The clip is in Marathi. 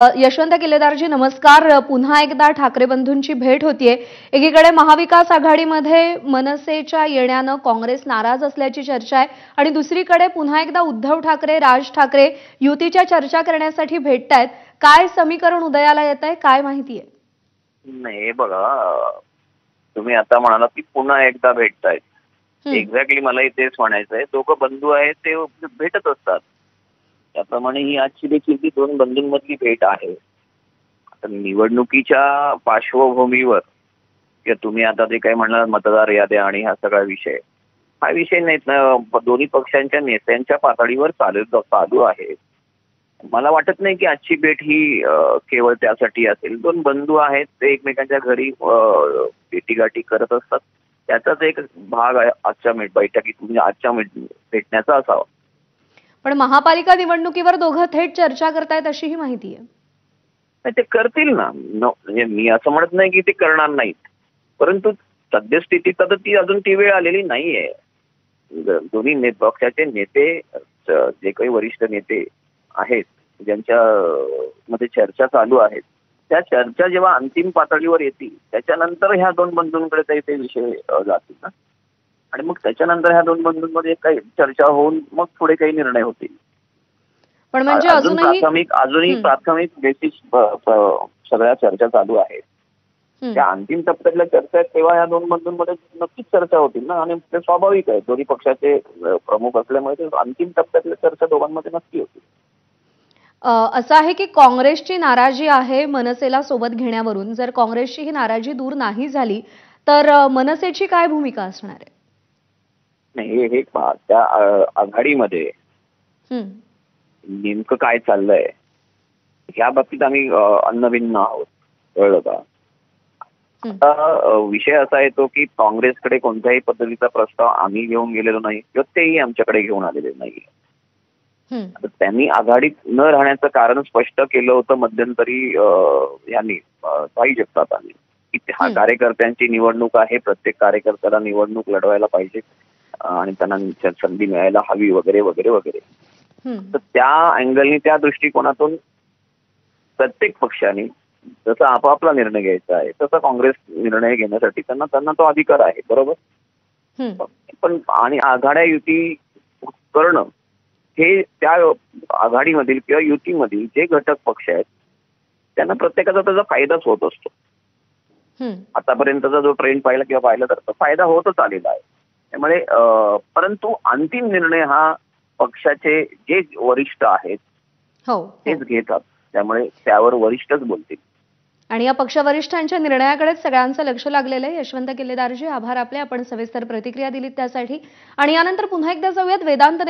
यशवंत किल्लेदारजी नमस्कार। पुन्हा एकदा ठाकरे बंधूंची भेट होतीये। एकीकडे महाविकास आघाडीमध्ये मनसेच्या येण्यानं काँग्रेस नाराज असल्याची चर्चा आहे आणि दुसरीकडे पुन्हा एकदा उद्धव ठाकरे, राज ठाकरे युतीच्या चर्चा करण्यासाठी भेटतायत। काय समीकरण उदयाला येतंय, काय माहिती आहे? नाही बघा, तुम्ही आता म्हणालात की पुन्हा एकदा भेटतायत। एक्झॅक्टली मला तेच म्हणायचंय। दोघं बंधू आहेत ते भेटत असतात, त्याप्रमाणे ही आजची देखील ती दोन बंधूंमधली भेट आहे। आता निवडणुकीच्या पार्श्वभूमीवर किंवा तुम्ही आता जे काही म्हणाल मतदार याद्या आणि हा सगळा विषय, हा विषय नाहीत ना, दोन्ही पक्षांच्या नेत्यांच्या पातळीवर चालू आहे। मला वाटत नाही की आजची भेट ही केवळ त्यासाठी असेल। दोन बंधू आहेत, ते एकमेकांच्या घरी भेटीगाठी करत असतात, त्याचाच एक भाग आहे आजच्या बैठकीत, म्हणजे आजच्या भेटण्याचा असावा। पण महापालिका निवडणुकीवर दोघं थेट चर्चा करतायत अशीही माहिती आहे। ते करतील ना, म्हणजे मी असं म्हणत नाही की ते करणार नाहीत, परंतु सद्यस्थितीत आता ती अजून ती वेळ आलेली नाहीये। दोन्ही पक्षाचे नेते, जे काही वरिष्ठ नेते आहेत ज्यांच्या मध्ये चर्चा चालू आहेत, त्या चर्चा जेव्हा अंतिम पातळीवर येतील त्याच्यानंतर ह्या दोन बंधूंकडे ते विषय जातील ना, आणि मग त्याच्यानंतर ह्या दोन बंधूंमध्ये काही चर्चा होऊन मग पुढे काही निर्णय होतील। पण म्हणजे अजूनही प्राथमिक बेसिस सगळ्या चर्चा चालू आहेत। त्या अंतिम टप्प्यातल्या चर्चा आहेत तेव्हा या दोन बंधूंमध्ये नक्कीच चर्चा होतील ना, आणि ते स्वाभाविक आहे, दोन्ही पक्षाचे प्रमुख असल्यामुळे ते अंतिम टप्प्यातल्या चर्चा दोघांमध्ये नक्की होतील। असं आहे की काँग्रेसची नाराजी आहे मनसेला सोबत घेण्यावरून। जर काँग्रेसची ही नाराजी दूर नाही झाली तर मनसेची काय भूमिका असणार आहे? नाही, हे त्या आघाडीमध्ये नेमकं काय चाललंय या बाबतीत आम्ही अन्नभिन्न आहोत, कळलं का? आता विषय असा येतो की काँग्रेसकडे कोणत्याही पद्धतीचा प्रस्ताव आम्ही घेऊन गेलेलो नाही किंवा तेही आमच्याकडे घेऊन आलेले नाही। आता त्यांनी आघाडीत न राहण्याचं कारण स्पष्ट केलं होतं मध्यंतरी यांनी, ताई जगतापांनी, की हा कार्यकर्त्यांची निवडणूक आहे, प्रत्येक कार्यकर्त्याला निवडणूक लढवायला पाहिजे आणि त्यांना संधी मिळायला हवी वगैरे वगैरे वगैरे। तर त्या अँगलनी, त्या दृष्टिकोनातून प्रत्येक पक्षाने जसा आपापला निर्णय घ्यायचा आहे तसा काँग्रेस निर्णय घेण्यासाठी त्यांना तो अधिकार आहे, बरोबर? पण आणि आघाड्या युती करणं हे त्या आघाडीमधील किंवा युतीमधील जे घटक पक्ष आहेत त्यांना प्रत्येकाचा त्याचा फायदाच होत असतो। आतापर्यंतचा जो ट्रेंड पाहिला तर तो फायदा होतच आलेला आहे। त्यामुळे परंतु अंतिम निर्णय हा पक्षाचे जे वरिष्ठ आहेत तेच घेतात, त्यामुळे त्यावर वरिष्ठच बोलतील। आणि या पक्षवरिष्ठांच्या निर्णयाकडेच सगळ्यांचं लक्ष लागलेलं आहे। यशवंत किल्लेदारजी, आभार आपले, आपण सविस्तर प्रतिक्रिया दिलीत त्यासाठी। आणि यानंतर पुन्हा एकदा जाऊयात वेदांत